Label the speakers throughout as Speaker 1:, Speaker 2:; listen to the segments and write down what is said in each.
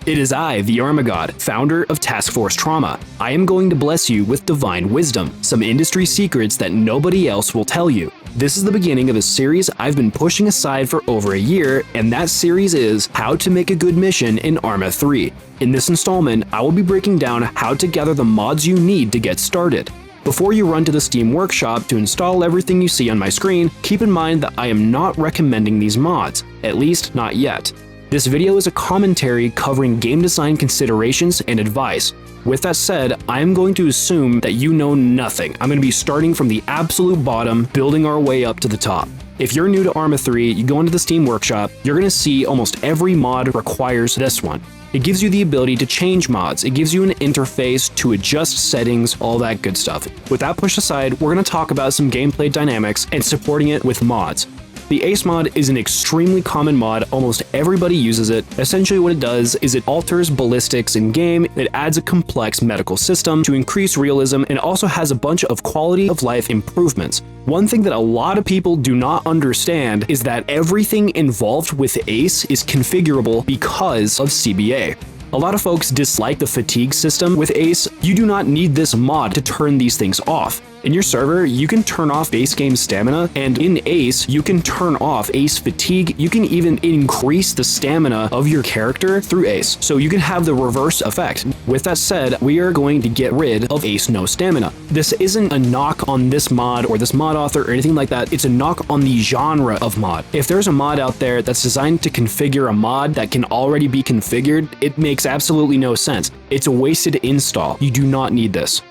Speaker 1: It is I, the Arma God, founder of Task Force Trauma. I am going to bless you with divine wisdom, some industry secrets that nobody else will tell you. This is the beginning of a series I've been pushing aside for over a year, and that series is How to Make a Good Mission in Arma 3. In this installment, I will be breaking down how to gather the mods you need to get started. Before you run to the Steam Workshop to install everything you see on my screen, keep in mind that I am not recommending these mods, at least not yet. This video is a commentary covering game design considerations and advice. With that said, I am going to assume that you know nothing. I'm going to be starting from the absolute bottom, building our way up to the top. If you're new to Arma 3, you go into the Steam Workshop, you're going to see almost every mod requires this one. It gives you the ability to change mods, it gives you an interface to adjust settings, all that good stuff. With that pushed aside, we're going to talk about some gameplay dynamics and supporting it with mods. The Ace mod is an extremely common mod, almost everybody uses it. Essentially what it does is it alters ballistics in game, it adds a complex medical system to increase realism, and also has a bunch of quality of life improvements. One thing that a lot of people do not understand is that everything involved with Ace is configurable because of CBA. A lot of folks dislike the fatigue system with Ace. You do not need this mod to turn these things off. In your server, you can turn off base game stamina, and in Ace, you can turn off Ace fatigue. You can even increase the stamina of your character through Ace, so you can have the reverse effect. With that said, we are going to get rid of Ace no stamina. This isn't a knock on this mod or this mod author or anything like that. It's a knock on the genre of mod. If there's a mod out there that's designed to configure a mod that can already be configured, it makes absolutely no sense. It's a wasted install. You do not need this.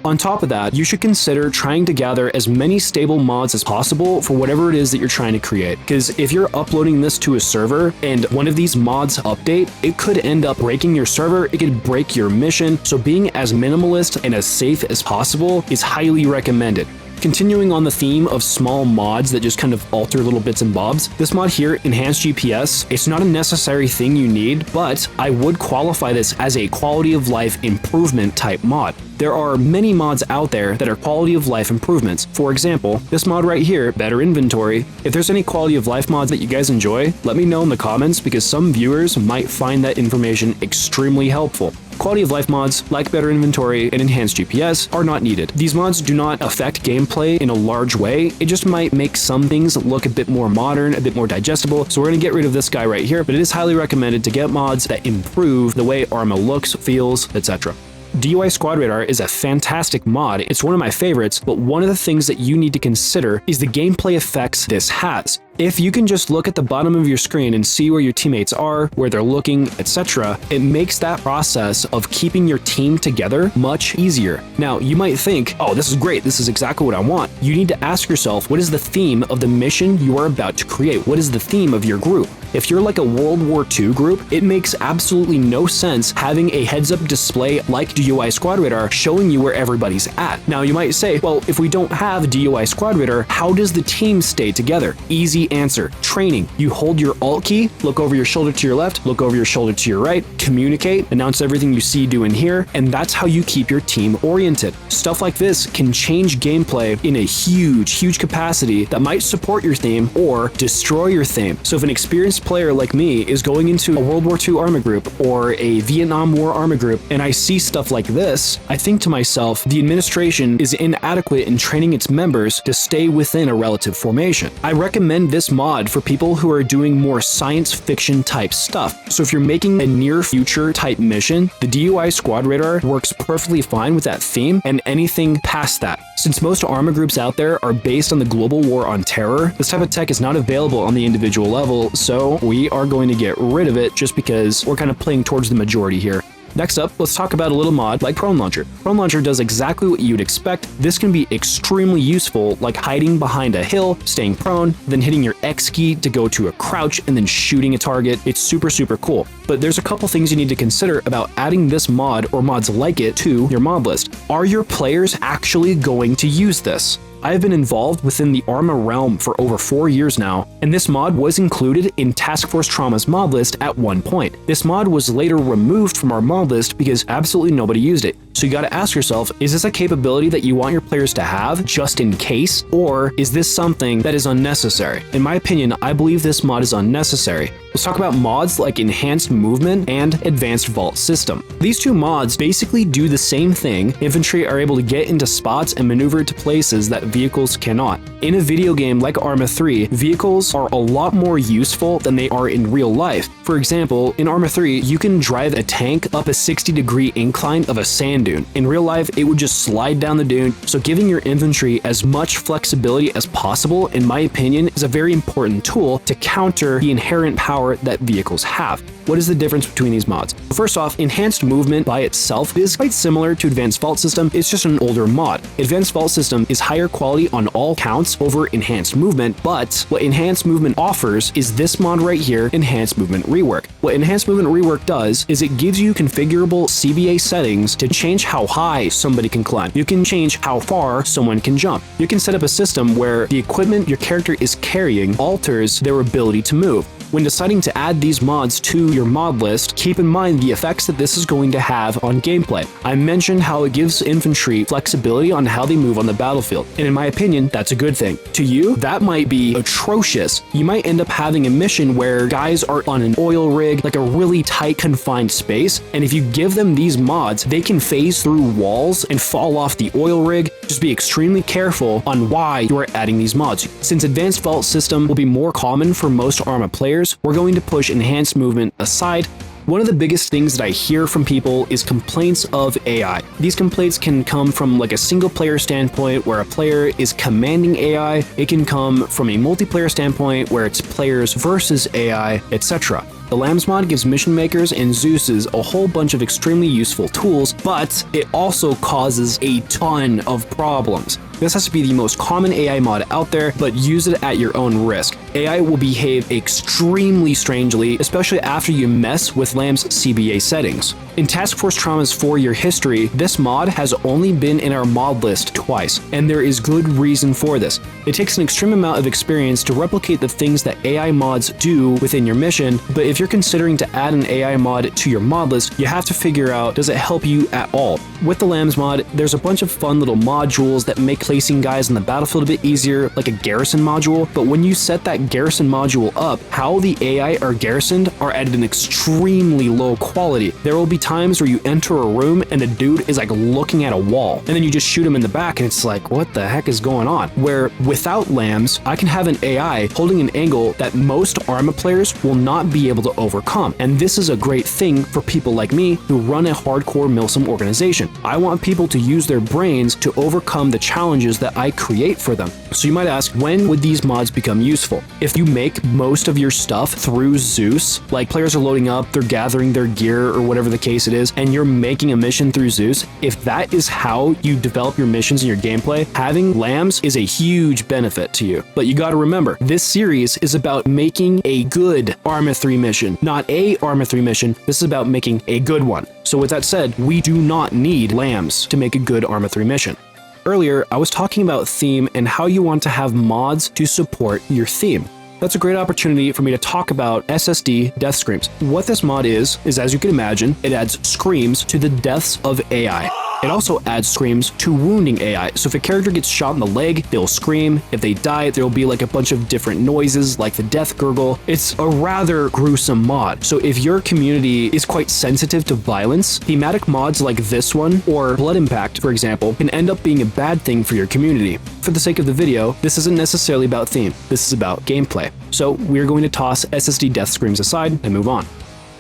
Speaker 1: On top of that, you should consider trying to gather as many stable mods as possible for whatever it is that you're trying to create. Because if you're uploading this to a server and one of these mods update, it could end up breaking your server, it could break your mission, so being as minimalist and as safe as possible is highly recommended. Continuing on the theme of small mods that just kind of alter little bits and bobs, this mod here, Enhanced GPS, it's not a necessary thing you need, but I would qualify this as a quality of life improvement type mod. There are many mods out there that are quality of life improvements. For example, this mod right here, Better Inventory. If there's any quality of life mods that you guys enjoy, let me know in the comments because some viewers might find that information extremely helpful. Quality of life mods like Better Inventory and Enhanced GPS are not needed. These mods do not affect gameplay in a large way. It just might make some things look a bit more modern, a bit more digestible. So we're going to get rid of this guy right here, but it is highly recommended to get mods that improve the way Arma looks, feels, etc. DUI Squad Radar is a fantastic mod. It's one of my favorites, but one of the things that you need to consider is the gameplay effects this has. If you can just look at the bottom of your screen and see where your teammates are, where they're looking, etc., it makes that process of keeping your team together much easier. Now, you might think, oh, this is great, this is exactly what I want. You need to ask yourself, what is the theme of the mission you are about to create? What is the theme of your group? If you're like a World War II group, it makes absolutely no sense having a heads-up display like DUI Squad Radar showing you where everybody's at. Now, you might say, well, if we don't have DUI Squad Radar, how does the team stay together? Easy answer. Training. You hold your Alt key, look over your shoulder to your left, look over your shoulder to your right, communicate, announce everything you see, do, and hear, and that's how you keep your team oriented. Stuff like this can change gameplay in a huge capacity that might support your theme or destroy your theme. So if an experienced player like me is going into a World War II Arma group or a Vietnam War Arma group and I see stuff like this, I think to myself, the administration is inadequate in training its members to stay within a relative formation. I recommend this mod for people who are doing more science fiction type stuff. So if you're making a near future type mission, the DUI Squad Radar works perfectly fine with that theme and anything past that. Since most Arma groups out there are based on the global war on terror, this type of tech is not available on the individual level, so we are going to get rid of it just because we're kind of playing towards the majority here. Next up, let's talk about a little mod like Prone Launcher. Prone Launcher does exactly what you'd expect. This can be extremely useful, like hiding behind a hill, staying prone, then hitting your X key to go to a crouch and then shooting a target. It's super cool. But there's a couple things you need to consider about adding this mod or mods like it to your mod list. Are your players actually going to use this? I have been involved within the Arma realm for over 4 years now, and this mod was included in Task Force Trauma's mod list at one point. This mod was later removed from our mod list because absolutely nobody used it. So you gotta ask yourself, is this a capability that you want your players to have just in case, or is this something that is unnecessary? In my opinion, I believe this mod is unnecessary. Let's talk about mods like Enhanced Movement and Advanced Vault System. These two mods basically do the same thing. Infantry are able to get into spots and maneuver to places that vehicles cannot. In a video game like Arma 3, vehicles are a lot more useful than they are in real life. For example, in Arma 3, you can drive a tank up a 60-degree incline of a sand dune. In real life, it would just slide down the dune, so giving your infantry as much flexibility as possible, in my opinion, is a very important tool to counter the inherent power that vehicles have. What is the difference between these mods? First off, Enhanced Movement by itself is quite similar to Advanced Vault System, it's just an older mod. Advanced Vault System is higher quality on all counts over Enhanced Movement, but what Enhanced Movement offers is this mod right here, Enhanced Movement Rework. What Enhanced Movement Rework does is it gives you configurable CBA settings to change how high somebody can climb. You can change how far someone can jump. You can set up a system where the equipment your character is carrying alters their ability to move. When deciding to add these mods to your mod list, keep in mind the effects that this is going to have on gameplay. I mentioned how it gives infantry flexibility on how they move on the battlefield, and in my opinion, that's a good thing. To you, that might be atrocious. You might end up having a mission where guys are on an oil rig, like a really tight confined space, and if you give them these mods, they can phase through walls and fall off the oil rig. Just be extremely careful on why you are adding these mods. Since Advanced Vault System will be more common for most Arma players, we're going to push Enhanced Movement aside. One of the biggest things that I hear from people is complaints of AI. These complaints can come from like a single player standpoint where a player is commanding AI. It can come from a multiplayer standpoint where it's players versus AI, etc. The Lambs mod gives mission makers and Zeus's a whole bunch of extremely useful tools, but it also causes a ton of problems. This has to be the most common AI mod out there, but use it at your own risk. AI will behave extremely strangely, especially after you mess with Lamb's CBA settings. In Task Force Trauma's 4-year history, this mod has only been in our mod list twice, and there is good reason for this. It takes an extreme amount of experience to replicate the things that AI mods do within your mission, but if you're considering to add an AI mod to your mod list, you have to figure out, does it help you at all? With the Lambs mod, there's a bunch of fun little modules that make placing guys on the battlefield a bit easier, like a garrison module, but when you set that garrison module up, how the AI are garrisoned are at an extremely low quality. There will be times where you enter a room and the dude is like looking at a wall, and then you just shoot him in the back and it's like, what the heck is going on? Where without Lambs, I can have an AI holding an angle that most Arma players will not be able to overcome, and this is a great thing for people like me who run a hardcore milsim organization. I want people to use their brains to overcome the challenges that I create for them. So you might ask, when would these mods become useful? If you make most of your stuff through Zeus, like players are loading up, they're gathering their gear or whatever the case it is, and you're making a mission through Zeus, if that is how you develop your missions and your gameplay, having Lambs is a huge benefit to you. But you gotta remember, this series is about making a good Arma 3 mission, not a Arma 3 mission. This is about making a good one. So with that said, we do not need Lambs to make a good Arma 3 mission. Earlier, I was talking about theme and how you want to have mods to support your theme. That's a great opportunity for me to talk about SSD death screams. What this mod is as you can imagine, it adds screams to the deaths of AI. It also adds screams to wounding AI. So if a character gets shot in the leg, they'll scream. If they die, there'll be like a bunch of different noises like the death gurgle. It's a rather gruesome mod. So if your community is quite sensitive to violence, thematic mods like this one or Blood Impact, for example, can end up being a bad thing for your community. For the sake of the video, this isn't necessarily about theme. This is about gameplay. So we're going to toss SSD death screams aside and move on.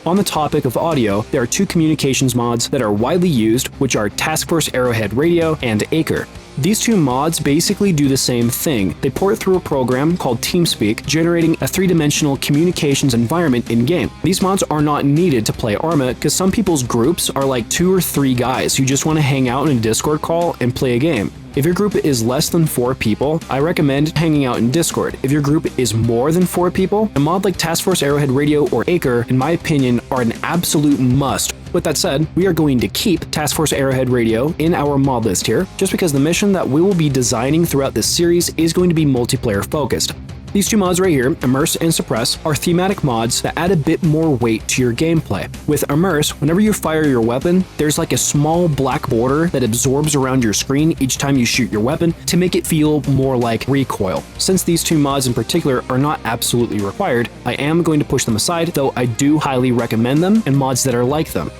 Speaker 1: On the topic of audio, there are two communications mods that are widely used, which are Task Force Arrowhead Radio and Acre. These two mods basically do the same thing. They port through a program called TeamSpeak, generating a three-dimensional communications environment in-game. These mods are not needed to play Arma because some people's groups are like 2 or 3 guys who just want to hang out in a Discord call and play a game. If your group is less than 4 people, I recommend hanging out in Discord. If your group is more than 4 people, a mod like Task Force Arrowhead Radio or Acre, in my opinion, are an absolute must. With that said, we are going to keep Task Force Arrowhead Radio in our mod list here, just because the mission that we will be designing throughout this series is going to be multiplayer focused. These two mods right here, Immerse and Suppress, are thematic mods that add a bit more weight to your gameplay. With Immerse, whenever you fire your weapon, there's like a small black border that absorbs around your screen each time you shoot your weapon to make it feel more like recoil. Since these two mods in particular are not absolutely required, I am going to push them aside, though I do highly recommend them and mods that are like them.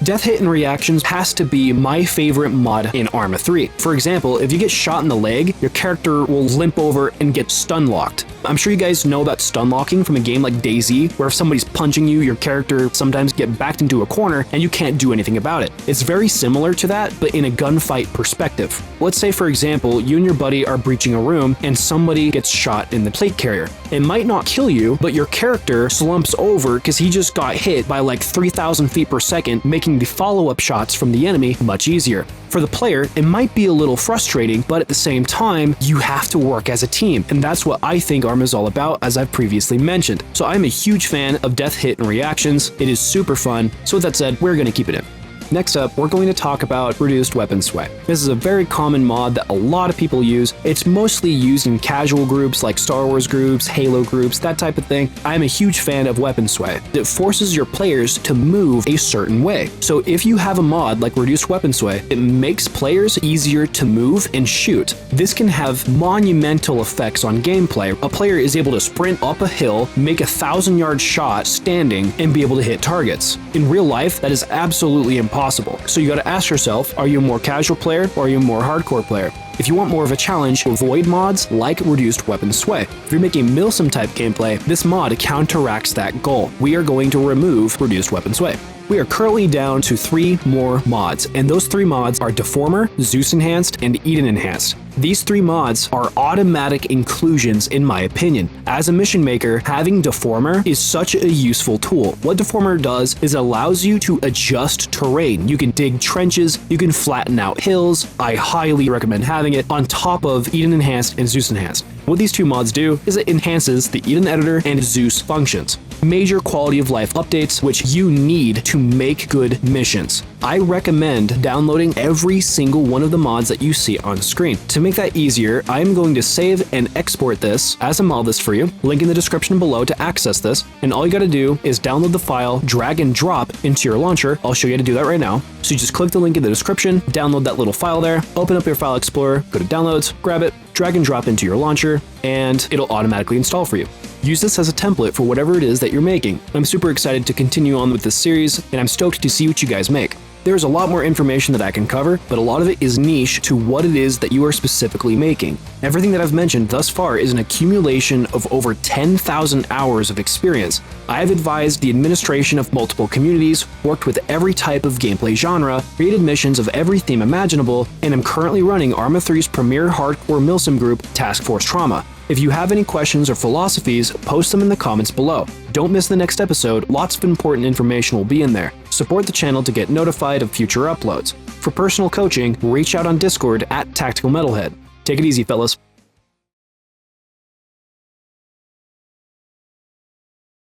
Speaker 1: Death hit and reactions has to be my favorite mod in Arma 3. For example, if you get shot in the leg, your character will limp over and get stun locked. I'm sure you guys know about stun locking from a game like DayZ, where if somebody's punching you, your character sometimes get backed into a corner and you can't do anything about it. It's very similar to that, but in a gunfight perspective. Let's say, for example, you and your buddy are breaching a room and somebody gets shot in the plate carrier. It might not kill you, but your character slumps over because he just got hit by like 3,000 feet per second, making the follow-up shots from the enemy much easier. For the player, it might be a little frustrating, but at the same time, you have to work as a team, and that's what I think Arma is all about, as I've previously mentioned. So I'm a huge fan of death hit and reactions. It is super fun. So with that said, we're going to keep it in. Next up, we're going to talk about reduced weapon sway. This is a very common mod that a lot of people use. It's mostly used in casual groups like Star Wars groups, Halo groups, that type of thing. I'm a huge fan of weapon sway. It forces your players to move a certain way. So if you have a mod like reduced weapon sway, it makes players easier to move and shoot. This can have monumental effects on gameplay. A player is able to sprint up a hill, make a 1,000-yard shot standing, and be able to hit targets. In real life, that is absolutely impossible. So you gotta ask yourself, are you a more casual player or are you a more hardcore player? If you want more of a challenge, avoid mods like reduced weapon sway. If you're making milsim type gameplay, this mod counteracts that goal. We are going to remove reduced weapon sway. We are currently down to 3 more mods, and those 3 mods are Deformer, Zeus Enhanced, and Eden Enhanced. These 3 mods are automatic inclusions in my opinion. As a mission maker, having Deformer is such a useful tool. What Deformer does is it allows you to adjust terrain. You can dig trenches, you can flatten out hills. I highly recommend having it on top of Eden Enhanced and Zeus Enhanced. What these 2 mods do is it enhances the Eden editor and Zeus functions. Major quality of life updates which you need to make good missions. I recommend downloading every single one of the mods that you see on screen. To make that easier, I am going to save and export this as a mod list for you, link in the description below to access this, and all you gotta do is download the file, drag and drop into your launcher. I'll show you how to do that right now. So you just click the link in the description, download that little file there, open up your file explorer, go to downloads, grab it, drag and drop into your launcher, and it'll automatically install for you. Use this as a template for whatever it is that you're making. I'm super excited to continue on with this series, and I'm stoked to see what you guys make. There's a lot more information that I can cover, but a lot of it is niche to what it is that you are specifically making. Everything that I've mentioned thus far is an accumulation of over 10,000 hours of experience. I have advised the administration of multiple communities, worked with every type of gameplay genre, created missions of every theme imaginable, and am currently running Arma 3's premier hardcore milsim group, Task Force Trauma. If you have any questions or philosophies, post them in the comments below. Don't miss the next episode, lots of important information will be in there. Support the channel to get notified of future uploads. For personal coaching, reach out on Discord at Tactical Metalhead. Take it easy, fellas.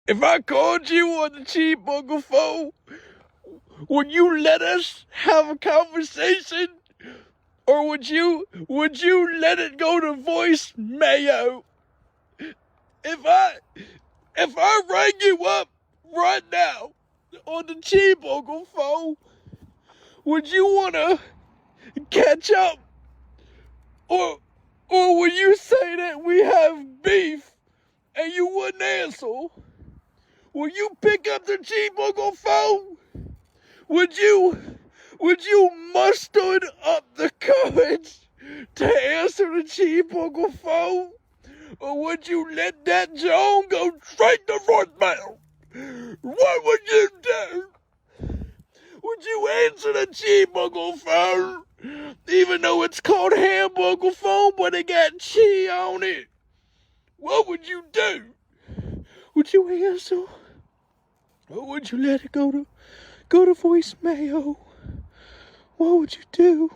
Speaker 2: If I called you on the cheap Uncle phone, would you let us have a conversation? Or would you let it go to voicemail? If I rang you up right now on the cheap Uncle phone, would you wanna catch up? Or would you say that we have beef and you wouldn't answer? Will you pick up the cheap Uncle phone? Would you muster up the courage to answer the cheap Uncle phone? Or would you let that Joan go straight to voicemail? What would you do? Would you answer the cheap Uncle phone? Even though it's called hamburger phone, but it got cheese on it. What would you do? Would you answer? Or would you let it go to voicemail? What would you do?